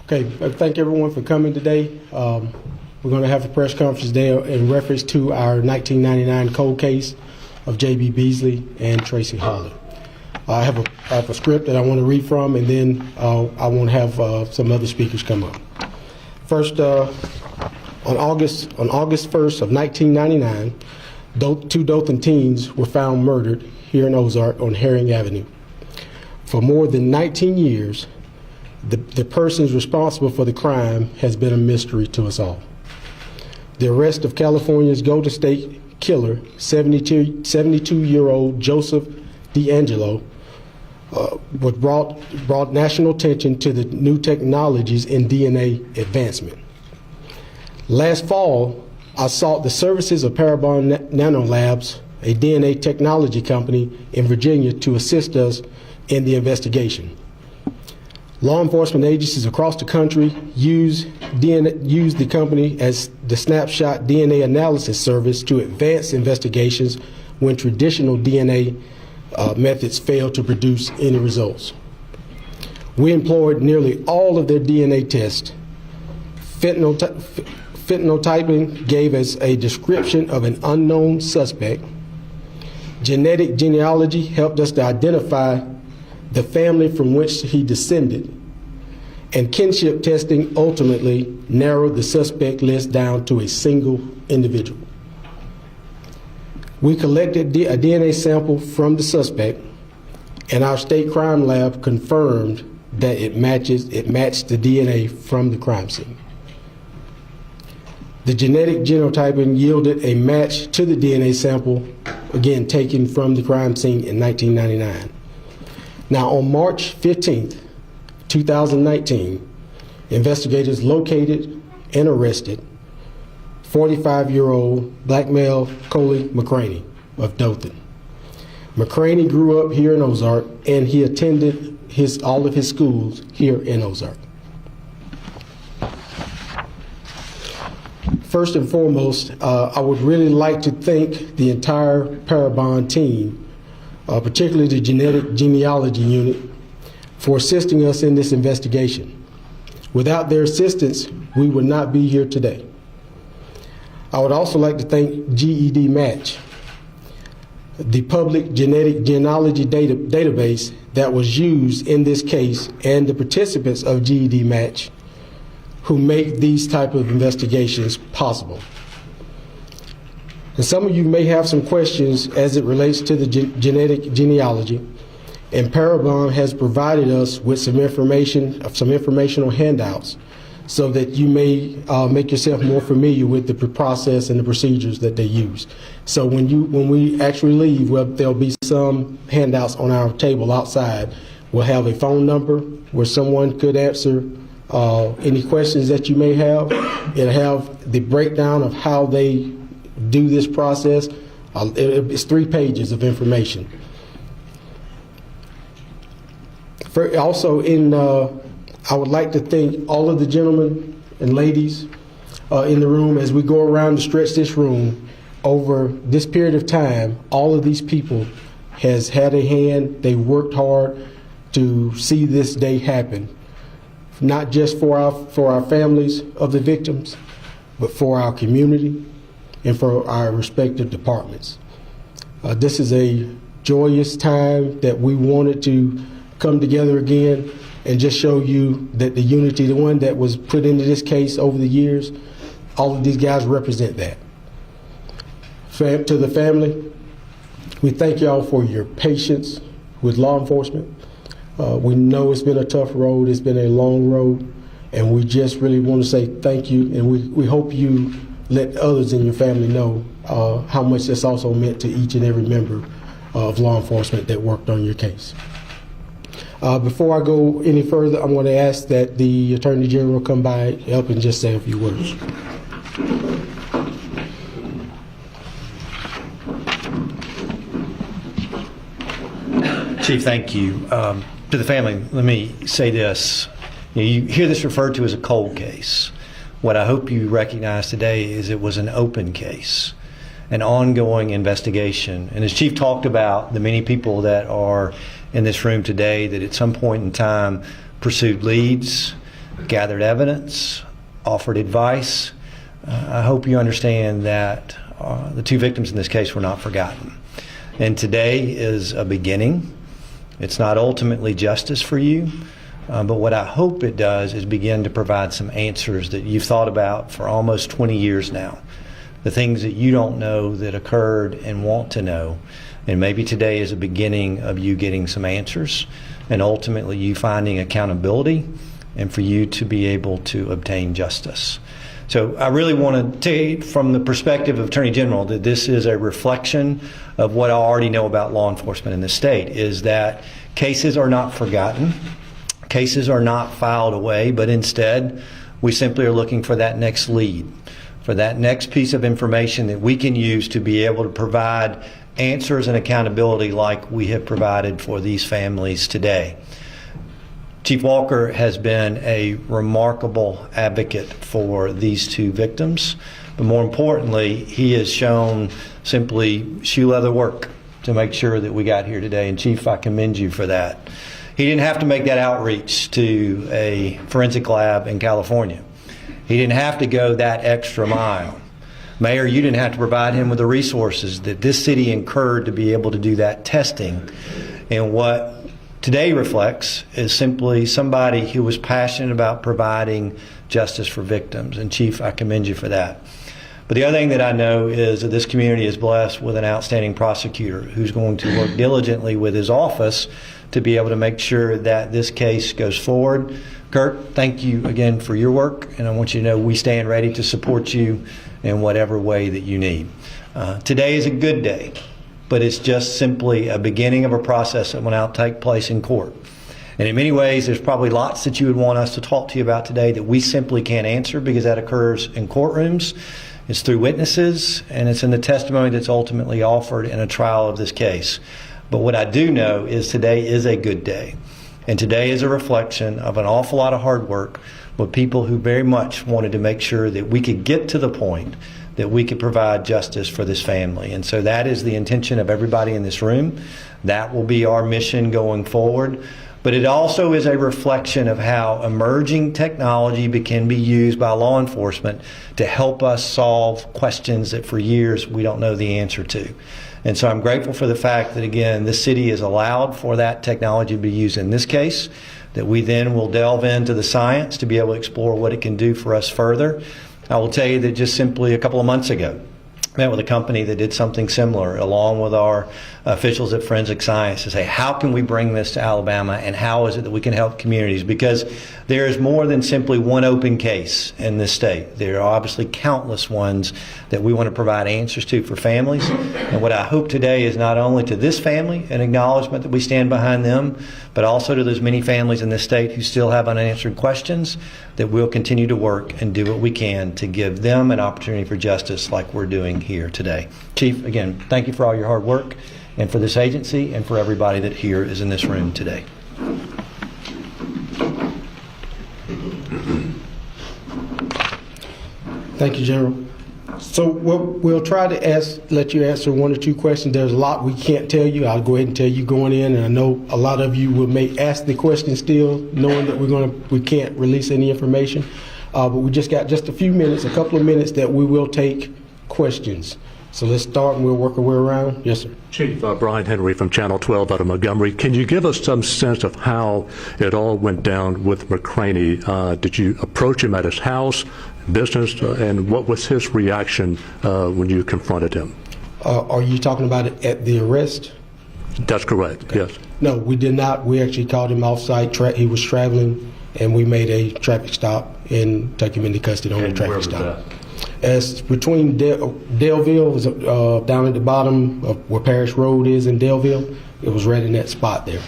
Okay, thank everyone for coming today. We're going to have a press conference today in reference to our 1999 cold case of J.B. Beasley and Tracie Hawlett. I have a script that I want to read from, and then I want to have some other speakers come up. First, on August 1st of 1999, two Dothan teens were found murdered here in Ozark on Herring Avenue. For more than 19 years, the persons responsible for the crime has been a mystery to us all. The arrest of California's Golden State Killer, 72-year-old Joseph DeAngelo, brought national attention to the new technologies in DNA advancement. Last fall, I sought the services of Parabon Nanolabs, a DNA technology company in Virginia, to assist us in the investigation. Law enforcement agencies across the country use the company as the snapshot DNA analysis service to advance investigations when traditional DNA methods fail to produce any results. We employed nearly all of their DNA tests. Phenotyping gave us a description of an unknown suspect. Genetic genealogy helped us to identify the family from which he descended, and kinship testing ultimately narrowed the suspect list down to a single individual. We collected a DNA sample from the suspect, and our state crime lab confirmed that it matched the DNA from the crime scene. The genetic genotyping yielded a match to the DNA sample, again taken from the crime scene in 1999. Now, on March 15th, 2019, investigators located and arrested 45-year-old black male Coley McCraney of Dothan. McCraney grew up here in Ozark, and he attended all of his schools here in Ozark. First and foremost, I would really like to thank the entire Parabon team, particularly the genetic genealogy unit, for assisting us in this investigation. Without their assistance, we would not be here today. I would also like to thank GED Match, the public genetic genealogy database that was used in this case, and the participants of GED Match who make these type of investigations possible. And some of you may have some questions as it relates to the genetic genealogy, and Parabon has provided us with some informational handouts so that you may make yourself more familiar with the process and the procedures that they use. So when we actually leave, there'll be some handouts on our table outside. We'll have a phone number where someone could answer any questions that you may have. It'll have the breakdown of how they do this process. It's 3 pages of information. Also, I would like to thank all of the gentlemen and ladies in the room as we go around to stretch this room. Over this period of time, all of these people has had a hand. They worked hard to see this day happen, not just for our families of the victims, but for our community and for our respective departments. This is a joyous time that we wanted to come together again and just show you that the unity, the one that was put into this case over the years, all of these guys represent that. To the family, we thank y'all for your patience with law enforcement. We know it's been a tough road, it's been a long road, and we just really want to say thank you, and we hope you let others in your family know how much this also meant to each and every member of law enforcement that worked on your case. Before I go any further, I'm going to ask that the Attorney General come by, help, and just say a few words. Chief, thank you. To the family, let me say this. You hear this referred to as a cold case. What I hope you recognize today is it was an open case, an ongoing investigation. And as Chief talked about, the many people that are in this room today that at some point in time pursued leads, gathered evidence, offered advice. I hope you understand that the two victims in this case were not forgotten. And today is a beginning. It's not ultimately justice for you, but what I hope it does is begin to provide some answers that you've thought about for almost 20 years now. The things that you don't know that occurred and want to know. And maybe today is a beginning of you getting some answers and ultimately you finding accountability and for you to be able to obtain justice. So I really want to take from the perspective of Attorney General that this is a reflection of what I already know about law enforcement in the state, is that cases are not forgotten, cases are not filed away, but instead we simply are looking for that next lead, for that next piece of information that we can use to be able to provide answers and accountability like we have provided for these families today. Chief Walker has been a remarkable advocate for these two victims, but more importantly, he has shown simply shoe leather work to make sure that we got here today. And Chief, I commend you for that. He didn't have to make that outreach to a forensic lab in California. He didn't have to go that extra mile. Mayor, you didn't have to provide him with the resources that this city incurred to be able to do that testing. And what today reflects is simply somebody who was passionate about providing justice for victims. And Chief, I commend you for that. But the other thing that I know is that this community is blessed with an outstanding prosecutor who's going to work diligently with his office to be able to make sure that this case goes forward. Kurt, thank you again for your work, and I want you to know we stand ready to support you in whatever way that you need. Today is a good day, but it's just simply a beginning of a process that will now take place in court. And in many ways, there's probably lots that you would want us to talk to you about today that we simply can't answer because that occurs in courtrooms. It's through witnesses, and it's in the testimony that's ultimately offered in a trial of this case. But what I do know is today is a good day. And today is a reflection of an awful lot of hard work with people who very much wanted to make sure that we could get to the point that we could provide justice for this family. And so that is the intention of everybody in this room. That will be our mission going forward. But it also is a reflection of how emerging technology can be used by law enforcement to help us solve questions that for years we don't know the answer to. And so I'm grateful for the fact that, again, this city is allowed for that technology to be used in this case, that we then will delve into the science to be able to explore what it can do for us further. I will tell you that just simply a couple of months ago, I met with a company that did something similar along with our officials at Forensic Science to say, how can we bring this to Alabama and how is it that we can help communities? Because there is more than simply one open case in this state. There are obviously countless ones that we want to provide answers to for families. And what I hope today is not only to this family an acknowledgement that we stand behind them, but also to those many families in this state who still have unanswered questions, that we'll continue to work and do what we can to give them an opportunity for justice like we're doing here today. Chief, again, thank you for all your hard work and for this agency and for everybody that here is in this room today. Thank you, General. So we'll try to let you answer one or two questions. There's a lot we can't tell you. I'll go ahead and tell you going in, and I know a lot of you may ask the question still, knowing that we can't release any information. But we just got just a couple of minutes that we will take questions. So let's start and we'll work our way around. Yes, sir. Chief Brian Henry from Channel 12 out of Montgomery. Can you give us some sense of how it all went down with McCraney? Did you approach him at his house, business, and what was his reaction when you confronted him? Are you talking about it at the arrest? That's correct, okay. Yes. No, we did not. We actually called him off-site. He was traveling, and we made a traffic stop and took him into custody on a traffic stop. As between Delville, was down at the bottom of where Parish Road is in Delville. It was right in that spot there.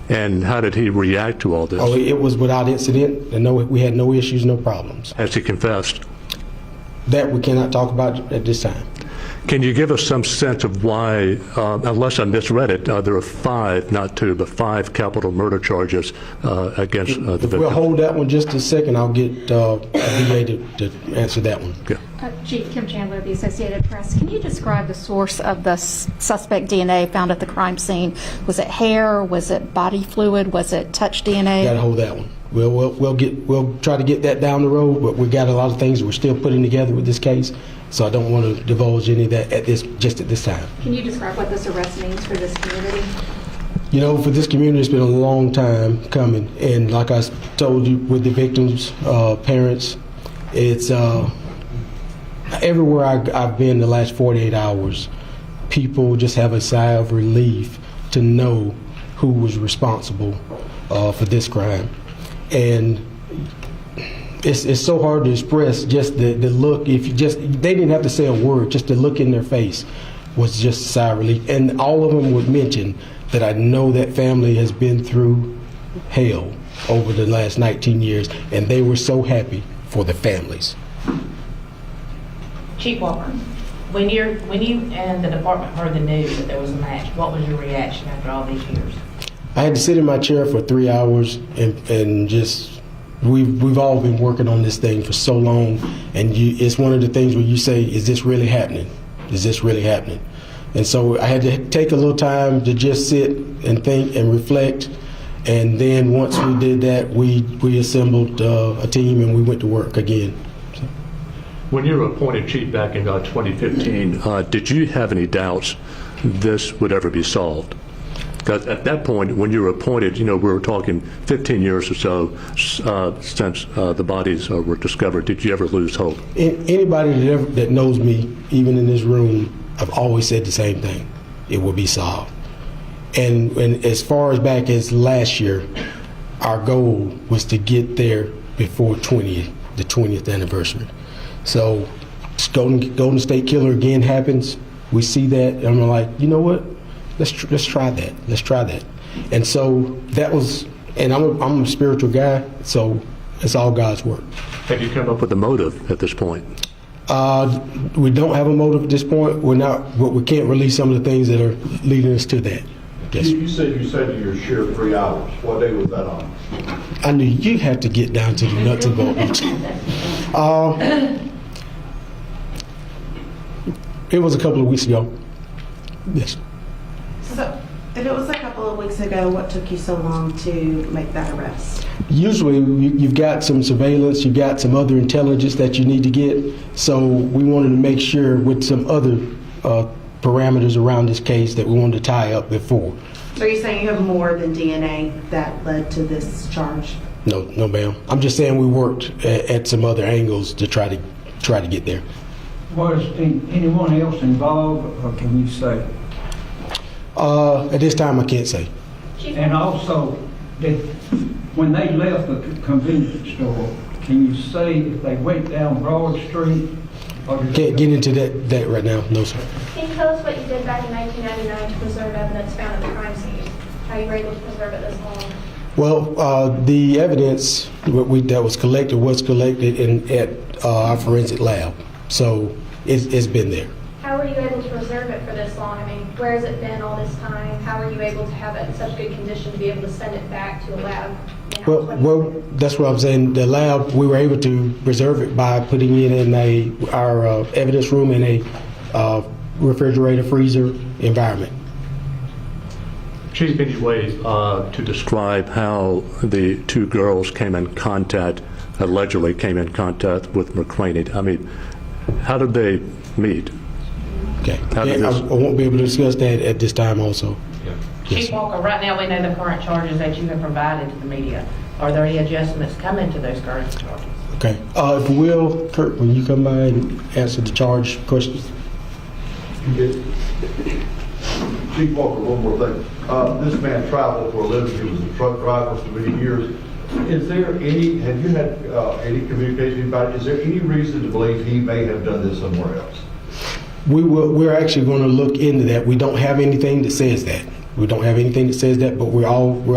And how did he react to all this? Oh, it was without incident, and we had no issues, no problems. Has he confessed? That we cannot talk about at this time. Can you give us some sense of why, unless I misread it, there are 5, not 2, but 5 capital murder charges against the victim? We'll hold that one just a second. I'll get a VA to answer that one. Okay. Chief Kim Chandler of the Associated Press, can you describe the source of the suspect DNA found at the crime scene? Was it hair? Was it body fluid? Was it touch DNA? Got to hold that one. we'll try to get that down the road, but we got a lot of things we're still putting together with this case, so I don't want to divulge any of that at this time. Can you describe what this arrest means for this community? You know, for this community, it's been a long time coming, and like I told you, with the victims' parents, it's everywhere I've been the last 48 hours, people just have a sigh of relief to know who was responsible for this crime. And it's so hard to express just the look. If you just, they didn't have to say a word, just the look in their face was just a sigh of relief. And all of them would mention that I know that family has been through hell over the last 19 years, and they were so happy for the families. Chief Walker, when you and the department heard the news that there was a match, what was your reaction after all these years? I had to sit in my chair for 3 hours and just, we've all been working on this thing for so long, and it's one of the things where you say, is this really happening? Is this really happening? And so I had to take a little time to just sit and think and reflect, and then once we did that, we assembled a team and we went to work again. When you were appointed chief back in 2015, did you have any doubts this would ever be solved? Because at that point, when you were appointed, we were talking 15 years or so since the bodies were discovered. Did you ever lose hope? Anybody that knows me, even in this room, I've always said the same thing. It will be solved. And as far as back as last year, our goal was to get there before the 20th anniversary. So Golden State Killer again happens. We see that, and I'm like, you know what? Let's try that. Let's try that. And so that was, and I'm a spiritual guy, so it's all God's work. Have you come up with a motive at this point? We don't have a motive at this point. But we can't release some of the things that are leading us to that. Yes. You said you said to your share 3 hours. What day was that on? I knew you had to get down to the nuts and bolts. It was a couple of weeks ago. Yes. So, if it was a couple of weeks ago, what took you so long to make that arrest? Usually you've got some surveillance, you've got some other intelligence that you need to get. So we wanted to make sure with some other parameters around this case that we wanted to tie up before. So are you saying you have more than DNA that led to this charge? No, ma'am. I'm just saying we worked at some other angles to try to get there. Was anyone else involved, or can you say? At this time, I can't say. And also, when they left the convenience store, can you say if they went down Broad Street? Or Can't get into that right now. No, sir. Can you tell us what you did back in 1999 to preserve evidence found at the crime scene? How you were able to preserve it this long? Well, the evidence that was collected at our forensic lab, so it's been there. How were you able to preserve it for this long? I mean, where has it been all this time? How were you able to have it in such good condition to be able to send it back to a lab? Well, that's what I'm saying. The lab, we were able to preserve it by putting it in our evidence room in a refrigerator freezer environment. Chief, any way to describe how the two girls allegedly came in contact with McCraney? I mean, how did they meet? Okay. I won't be able to discuss that at this time also. Chief Walker, right now we know the current charges that you have provided to the media. Are there any adjustments coming to those current charges? Okay. If you will, Kurt, when you come by and answer the charge questions. Chief Walker, one more thing. This man traveled for a living. He was a truck driver for many years. Have you had any communication about it? Is there any reason to believe he may have done this somewhere else? We're actually going to look into that. We don't have anything that says that. But we're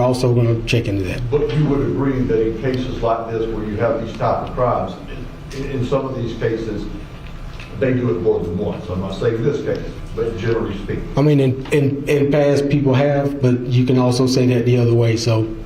also going to check into that. But you would agree that in cases like this where you have these type of crimes, in some of these cases, they do it more than once. I'm not saying this case, but generally speaking. I mean, in past people have, but you can also say that the other way, so.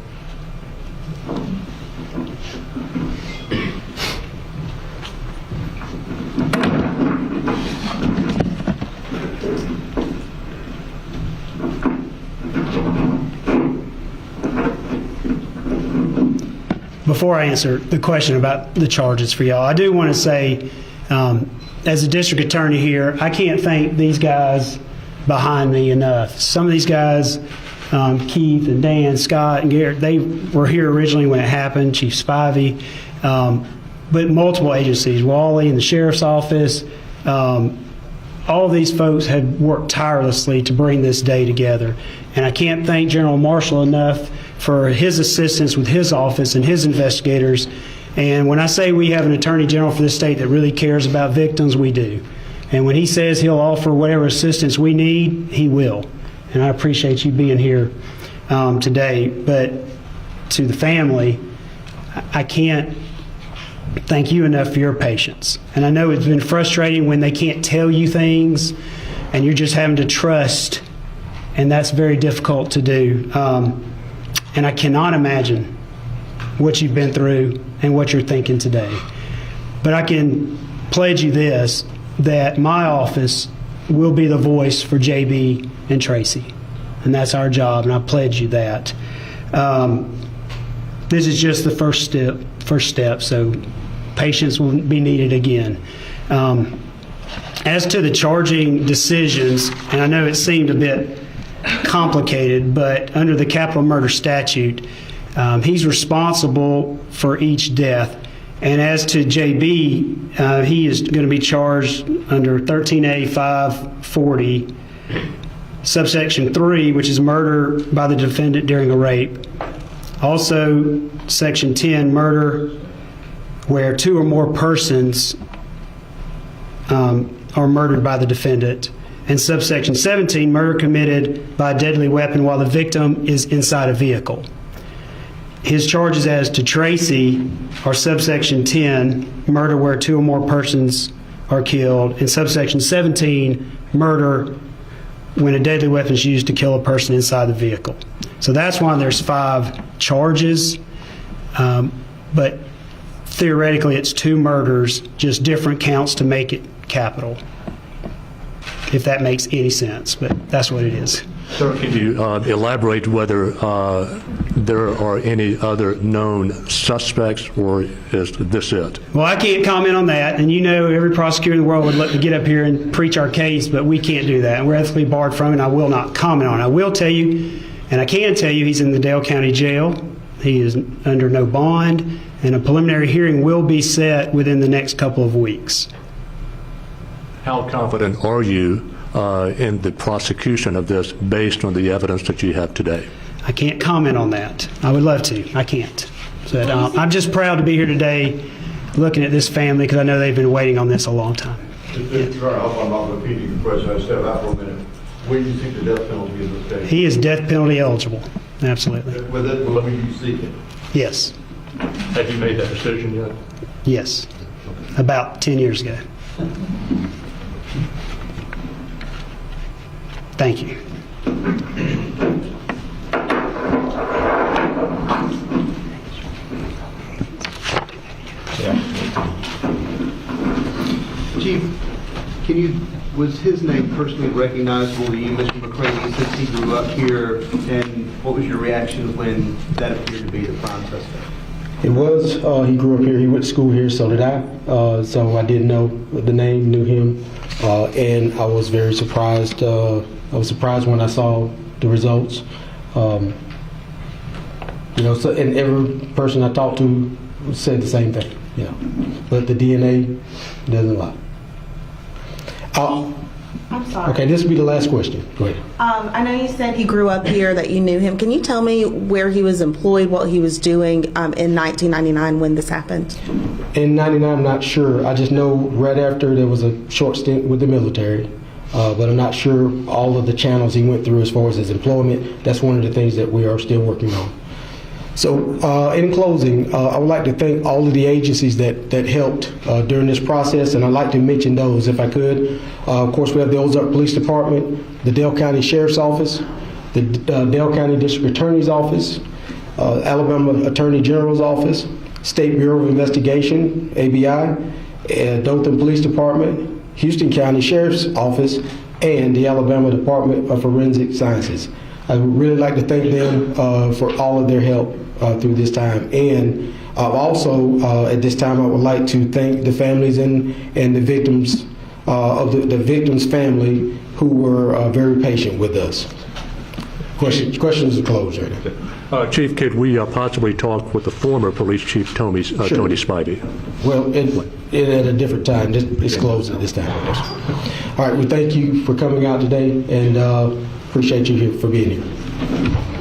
before I answer the question about the charges for y'all, I do want to say, as a district attorney here, I can't thank these guys behind me enough. Some of these guys, Keith and Dan, Scott and Garrett, they were here originally when it happened, Chief Spivey, but multiple agencies, Wally and the Sheriff's Office, all of these folks have worked tirelessly to bring this day together. And I can't thank General Marshall enough for his assistance with his office and his investigators. And when I say we have an Attorney General for this state that really cares about victims, we do. And when he says he'll offer whatever assistance we need, he will. And I appreciate you being here today. But to the family, I can't thank you enough for your patience. And I know it's been frustrating when they can't tell you things and you're just having to trust, and that's very difficult to do. And I cannot imagine what you've been through and what you're thinking today. But I can pledge you this, that my office will be the voice for J.B. and Tracie. And that's our job, and I pledge you that. This is just the first step, so patience will be needed again. As to the charging decisions, and I know it seemed a bit complicated, but under the capital murder statute, he's responsible for each death. And as to J.B., he is going to be charged under 13A 540, subsection 3, which is murder by the defendant during a rape. Also, section 10, murder where two or more persons are murdered by the defendant. And subsection 17, murder committed by a deadly weapon while the victim is inside a vehicle. His charges as to Tracie are subsection 10, murder where two or more persons are killed, and subsection 17, murder when a deadly weapon is used to kill a person inside the vehicle. So that's why there's 5 charges, but theoretically it's 2 murders, just different counts to make it capital, if that makes any sense, but that's what it is. Sir, can you elaborate whether there are any other known suspects, or is this it? Well, I can't comment on that, and you know every prosecutor in the world would love to get up here and preach our case, but we can't do that, and we're ethically barred from it, and I will not comment on it. I will tell you, and I can tell you, he's in the Dale County Jail. He is under no bond, and a preliminary hearing will be set within the next couple of weeks. How confident are you in the prosecution of this based on the evidence that you have today? I can't comment on that. I would love to. I can't. But I'm just proud to be here today looking at this family because I know they've been waiting on this a long time. Mr. Turner, I hope I'm not repeating your question. I step out for a minute. When do you think the death penalty in this case? He is death penalty eligible. Absolutely. With it, will you seek it? Yes. Have you made that decision yet? Yes. About 10 years ago. Thank you. Chief, was his name personally recognizable to you, Mr. McCraney, since he grew up here, and what was your reaction when that appeared to be the prime suspect? It was, he grew up here, he went to school here, so did I. So I did know the name, knew him, and I was very surprised. I was surprised when I saw the results. You know, so, and every person I talked to said the same thing, you know, but the DNA doesn't lie. I'm sorry. Okay, this will be the last question. Go ahead. I know you said he grew up here, that you knew him. Can you tell me where he was employed, what he was doing in 1999 when this happened? In 99, I'm not sure. I just know right after there was a short stint with the military, but I'm not sure all of the channels he went through as far as his employment. That's one of the things that we are still working on. So in closing, I would like to thank all of the agencies that helped during this process, and I'd like to mention those if I could. Of course, we have the Ozark Police Department, the Dale County Sheriff's Office, the Dale County District Attorney's Office, Alabama Attorney General's Office, State Bureau of Investigation, ABI, Dothan Police Department, Houston County Sheriff's Office, and the Alabama Department of Forensic Sciences. I would really like to thank them for all of their help through this time. And Also, at this time, I would like to thank the families and the victims of the victim's family who were very patient with us. Questions are closed right now. Chief, could we possibly talk with the former police chief, Tony Spivey? Well, at a different time. It's closed at this time. All right, we thank you for coming out today and appreciate you here for being here.